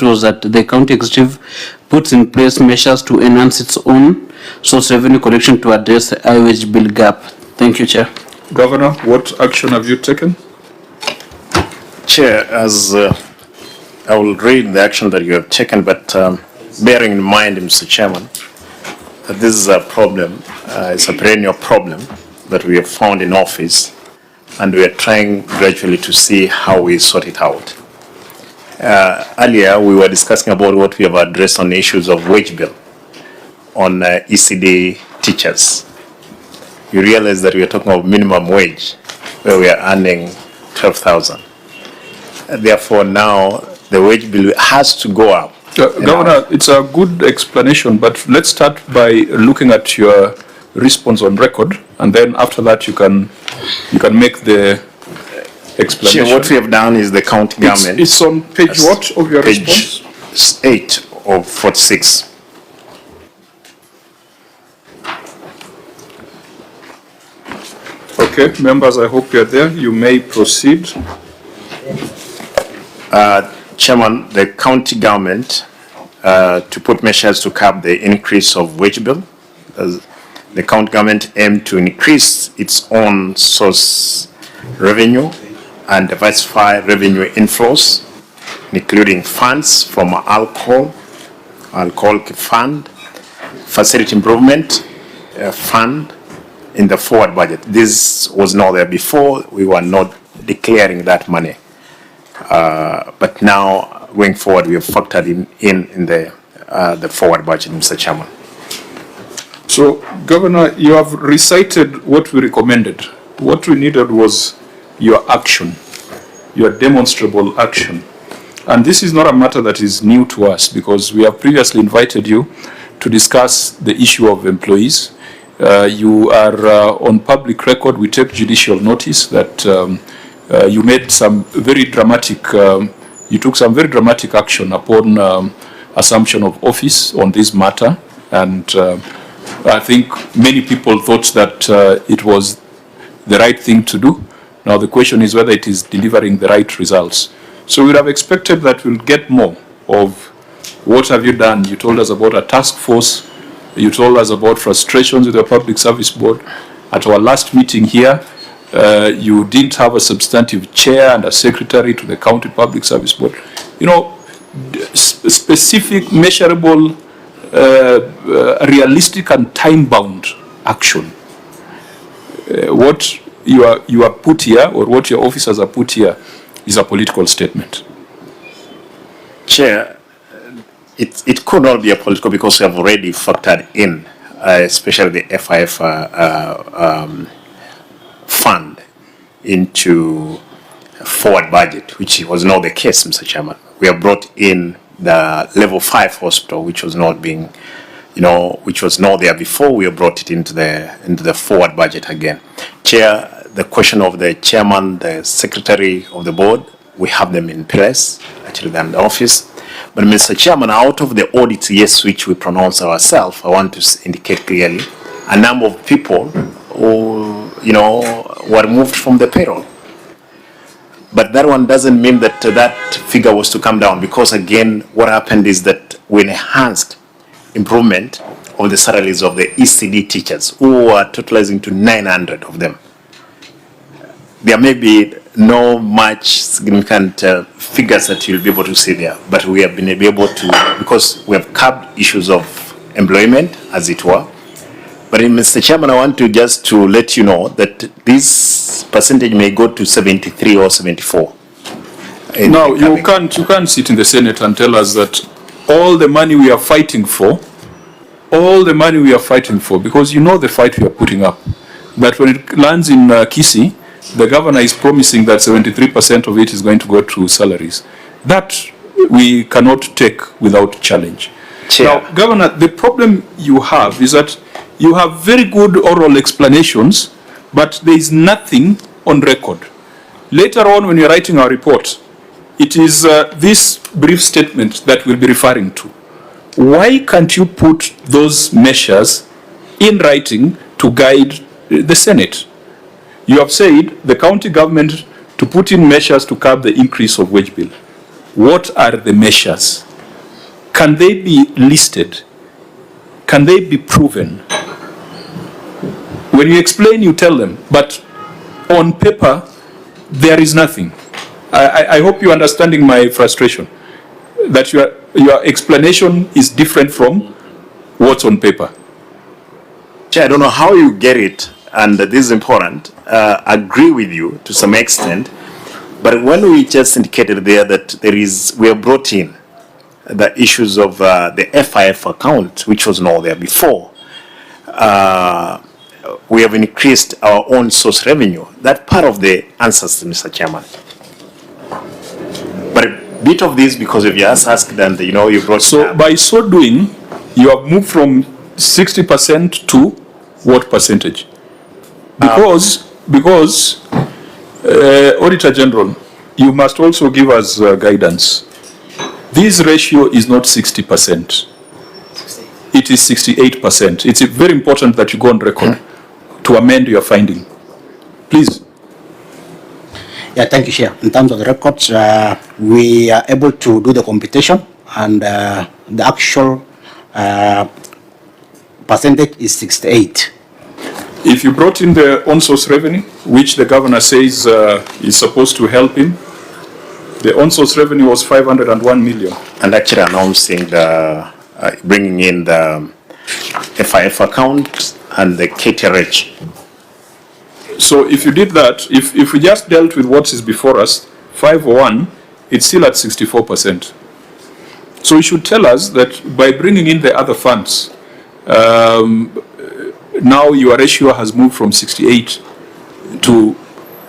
was that the county executive puts in place measures to enhance its own source revenue collection to address the high wage bill gap. Thank you, Chair. Governor, what action have you taken? Chair, as I will read the action that you have taken, but bearing in mind, Mr. Chairman, that this is a problem, it's a perennial problem that we have found in office, and we are trying gradually to see how we sort it out. Earlier, we were discussing about what we have addressed on issues of wage bill on ECD teachers. You realize that we are talking about minimum wage, where we are earning 12,000. Therefore, now the wage bill has to go up. Governor, it's a good explanation, but let's start by looking at your response on record, and then after that you can make the explanation. Sure, what we have done is the county government. It's on page what of your response? Page 8 of 46. Okay, members, I hope you are there. You may proceed. Chairman, the county government to put measures to curb the increase of wage bill. The county government aimed to increase its own source revenue and diversify revenue inflows, including funds from alcohol fund, facility improvement fund in the forward budget. This was not there before. We were not declaring that money. But now, going forward, we have factored in the forward budget, Mr. Chairman. So, Governor, you have recited what we recommended. What we needed was your action, your demonstrable action. And this is not a matter that is new to us, because we have previously invited you to discuss the issue of employees. You are on public record. We take judicial notice that you made some very dramatic, you took some very dramatic action upon assumption of office on this matter, and I think many people thought that it was the right thing to do. Now the question is whether it is delivering the right results. So we would have expected that we'll get more of what have you done. You told us about a task force. You told us about frustrations with the Public Service Board. At our last meeting here, you didn't have a substantive chair and a secretary to the County Public Service Board. You know, specific, measurable, realistic and time-bound action. What you are put here, or what your officers are put here, is a political statement. Chair, it could not be a political, because we have already factored in, especially the FIF fund, into forward budget, which was not the case, Mr. Chairman. We have brought in the level 5 hospital, which was not being, which was not there before. We have brought it into the forward budget again. Chair, the question of the chairman, the secretary of the board, we have them in place. Actually, they're in the office. But Mr. Chairman, out of the audits, yes, which we pronounce ourselves, I want to indicate clearly a number of people who, were moved from the payroll. But that one doesn't mean that that figure was to come down, because again, what happened is that we enhanced improvement of the salaries of the ECD teachers, who are totalizing to 900 of them. There may be no much significant figures that you'll be able to see there, but we have been able to, because we have curbed issues of employment, as it were. But Mr. Chairman, I want to just to let you know that this percentage may go to 73 or 74. Now, you can't sit in the Senate and tell us that all the money we are fighting for, because you know the fight we are putting up, that when it lands in Kisii, the governor is promising that 73% of it is going to go to salaries. That we cannot take without challenge. Chair. Now, Governor, the problem you have is that you have very good oral explanations, but there is nothing on record. Later on, when you're writing our report, it is this brief statement that we'll be referring to. Why can't you put those measures in writing to guide the Senate? You have said the county government to put in measures to curb the increase of wage bill. What are the measures? can they be listed? Can they be proven? When you explain, you tell them, but on paper, there is nothing. I hope you're understanding my frustration, that your explanation is different from what's on paper. Chair, I don't know how you get it, and this is important. Agree with you to some extent, but when we just indicated there that we have brought in the issues of the FIF account, which was not there before, we have increased our own source revenue. That part of the answers, Mr. Chairman. But a bit of this, because if you asked and you brought. So by so doing, you have moved from 60% to what percentage? Because Auditor General, you must also give us guidance. This ratio is not 60%. It is 68%. It's very important that you go on record to amend your finding. Please. Yeah, thank you, Chair. In terms of the records, we are able to do the computation, and the actual percentage is 68. If you brought in the on-source revenue, which the governor says is supposed to help him, the on-source revenue was 501 million. And actually announcing the bringing in the FIF account and the KTRH. So if you did that, if we just dealt with what is before us, 501, it's still at 64%. So you should tell us that by bringing in the other funds, now your ratio has moved from 68 to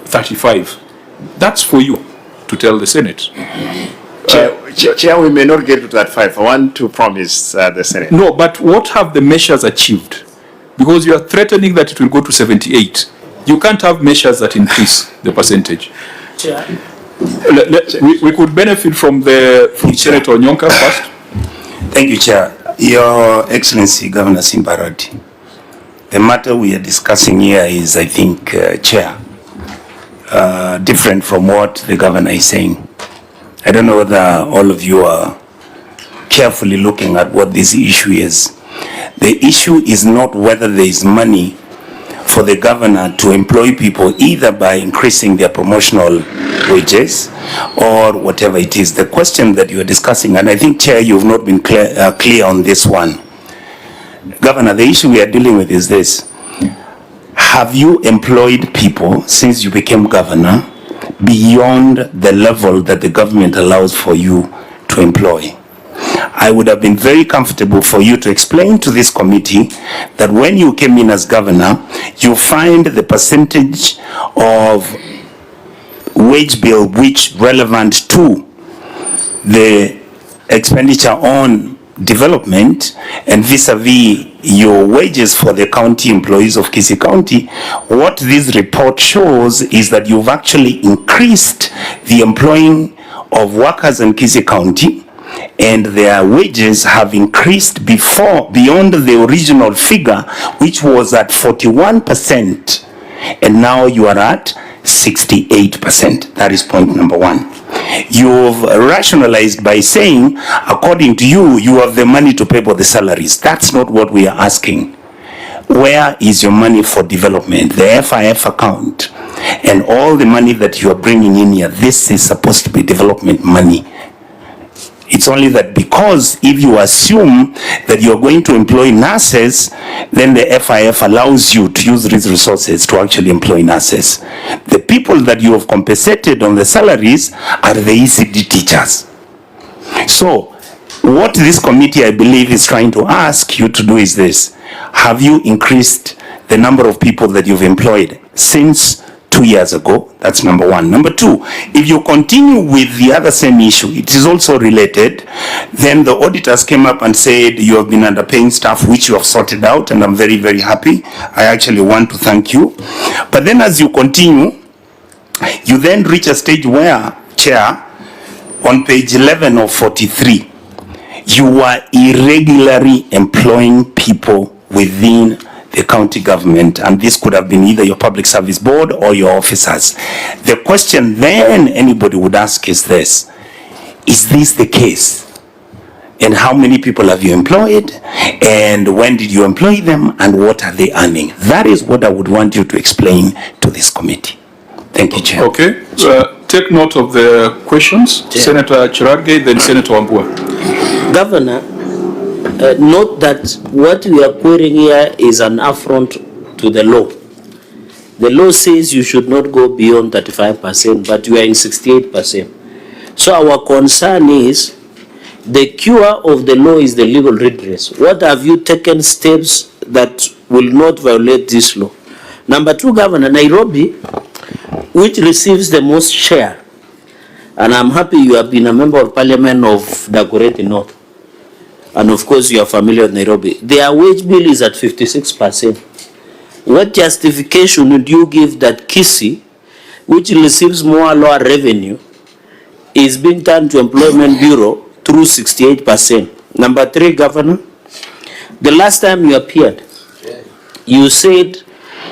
35. That's for you to tell the Senate. Chair, we may not get to that 5. I want to promise the Senate. No, but what have the measures achieved? Because you are threatening that it will go to 78. You can't have measures that increase the percentage. Chair. We could benefit from Senator Onyonka first. Thank you, Chair. Your Excellency, Governor Simbarati, the matter we are discussing here is, I think, Chair, different from what the Governor is saying. I don't know whether all of you are carefully looking at what this issue is. The issue is not whether there is money for the governor to employ people either by increasing their promotional wages or whatever it is. The question that you are discussing, and I think, Chair, you've not been clear on this one. Governor, the issue we are dealing with is this. Have you employed people since you became governor beyond the level that the government allows for you to employ? I would have been very comfortable for you to explain to this committee that when you came in as governor, you find the percentage of wage bill which relevant to the expenditure on development and vis-a-vis your wages for the county employees of Kisii County. What this report shows is that you've actually increased the employing of workers in Kisii County, and their wages have increased beyond the original figure, which was at 41%, and now you are at 68%. That is point number one. You've rationalized by saying, according to you, you have the money to pay for the salaries. That's not what we are asking. Where is your money for development? The FIF account and all the money that you are bringing in here, this is supposed to be development money. It's only that because if you assume that you're going to employ nurses, then the FIF allows you to use these resources to actually employ nurses. The people that you have compensated on the salaries are the ECD teachers. So what this committee, I believe, is trying to ask you to do is this. Have you increased the number of people that you've employed since 2 years ago? That's number one. Number two, if you continue with the other same issue, it is also related, then the auditors came up and said you have been underpaying staff, which you have sorted out, and I'm very, very happy. I actually want to thank you. But then as you continue, you then reach a stage where, Chair, on page 11 of 43, you are irregularly employing people within the county government, and this could have been either your public service board or your officers. The question then anybody would ask is this: is this the case? and how many people have you employed, and when did you employ them, and what are they earning? That is what I would want you to explain to this committee. Thank you, Chair. Okay, take note of the questions. Yeah. Senator Chirage, then Senator Wambua. Governor, note that what we are querying here is an affront to the law. The law says you should not go beyond 35%, but you are in 68%. So our concern is the cure of the law is the legal redress. What have you taken steps that will not violate this law? Number two, Governor, Nairobi, which receives the most share, and I'm happy you have been a member of parliament of Dagoretti North, and of course you are familiar with Nairobi. Their wage bill is at 56%. What justification would you give that Kisii, which receives more lower revenue, is being turned to Employment Bureau through 68%? Number three, Governor, the last time you appeared, you said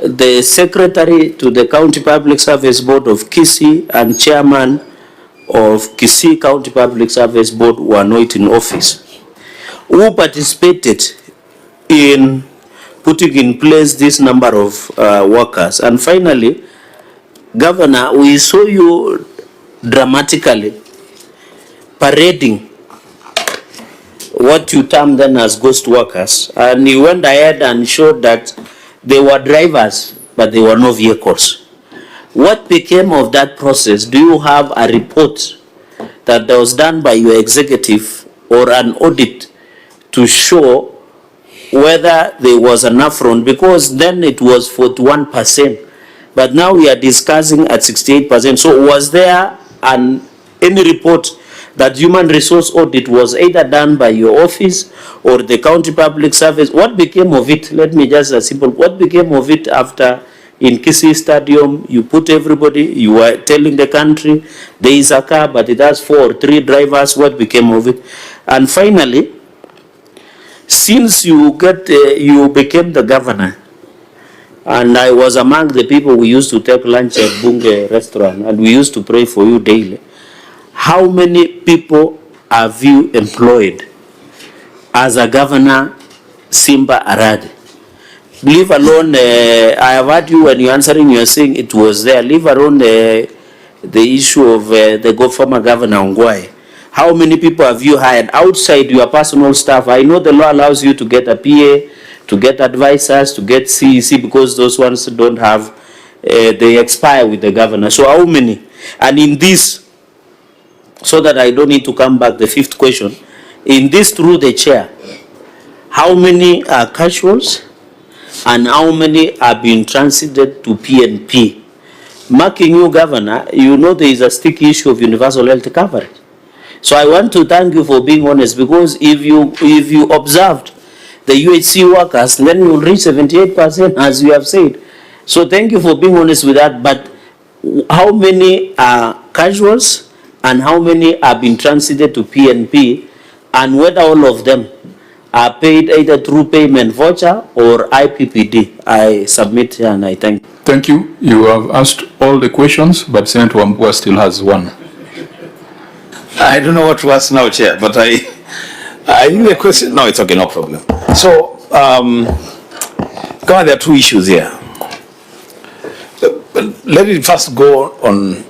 the secretary to the County Public Service Board of Kisii and chairman of Kisii County Public Service Board were not in office. Who participated in putting in place this number of workers? And finally, Governor, we saw you dramatically parading what you termed then as ghost workers, and you went ahead and showed that they were drivers, but they were no vehicles. What became of that process? Do you have a report that was done by your executive or an audit to show whether there was an affront? Because then it was 41%, but now we are discussing at 68%. So was there any report that human resource audit was either done by your office or the county public service? What became of it? Let me just a simple, what became of it after in Kisii Stadium, you put everybody, you were telling the country, there is a car, but it has 4 or 3 drivers. What became of it? And finally, since you became the governor, and I was among the people we used to take lunch at Bunge restaurant, and we used to pray for you daily, how many people have you employed as a governor, Simba Arad? Leave alone, I have heard you when you're answering, you're saying it was there. Leave alone the issue of the former governor Ongwae. How many people have you hired outside your personal staff? I know the law allows you to get a PA, to get advisors, to get CEC, because those ones don't have, they expire with the governor. So how many? And in this, so that I don't need to come back, the fifth question, in this through the chair, how many are casuals and how many are being transited to PNP? Marking you governor, you know there is a sticky issue of universal health coverage. So I want to thank you for being honest, because if you observed the UHC workers, then you will reach 78%, as you have said. So thank you for being honest with that. But how many are casuals and how many are being transited to PNP, and whether all of them are paid either through payment voucher or IPPD? I submit here and I thank you. Thank you. You have asked all the questions, but Senator Wambua still has one. I don't know what to ask now, Chair, but I need a question. No, it's okay, no problem. So, there are 2 issues here. Let me first go on.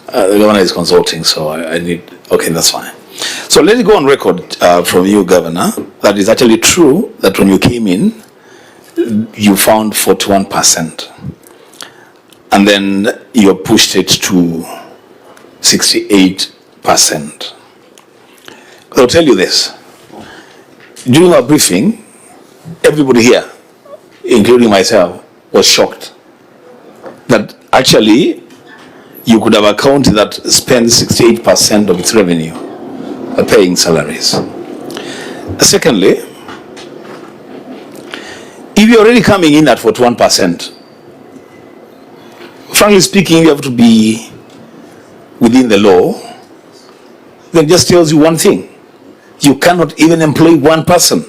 The governor is consulting, so I need. Okay, that's fine. So let it go on record from you, Governor, that is actually true that when you came in, you found 41%, and then you pushed it to 68%. I'll tell you this. During our briefing, everybody here, including myself, was shocked that actually you could have a county that spends 68% of its revenue paying salaries. Secondly, if you're already coming in at 41%, frankly speaking, you have to be within the law. Then just tells you one thing: you cannot even employ one person.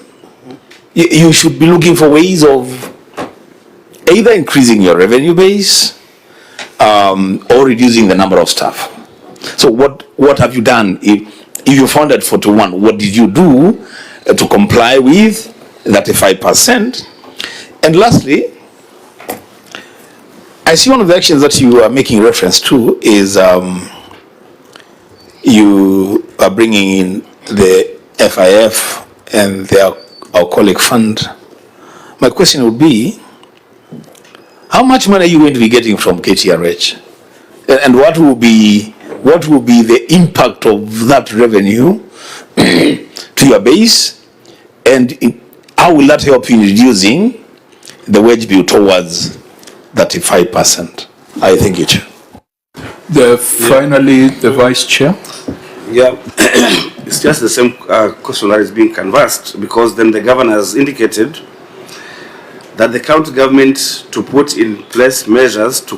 You should be looking for ways of either increasing your revenue base or reducing the number of staff. So what have you done? If you found at 41, what did you do to comply with that 5%? And lastly, I see one of the actions that you are making reference to is you are bringing in the FIF and their alcoholic fund. My question would be, how much money are you going to be getting from KTRH? And what will be the impact of that revenue to your base? And how will that help in reducing the wage bill towards 35%? I thank you, Chair. Finally, the Vice Chair. Yeah, it's just the same question that is being canvassed, because then the governor has indicated that the county government to put in place measures to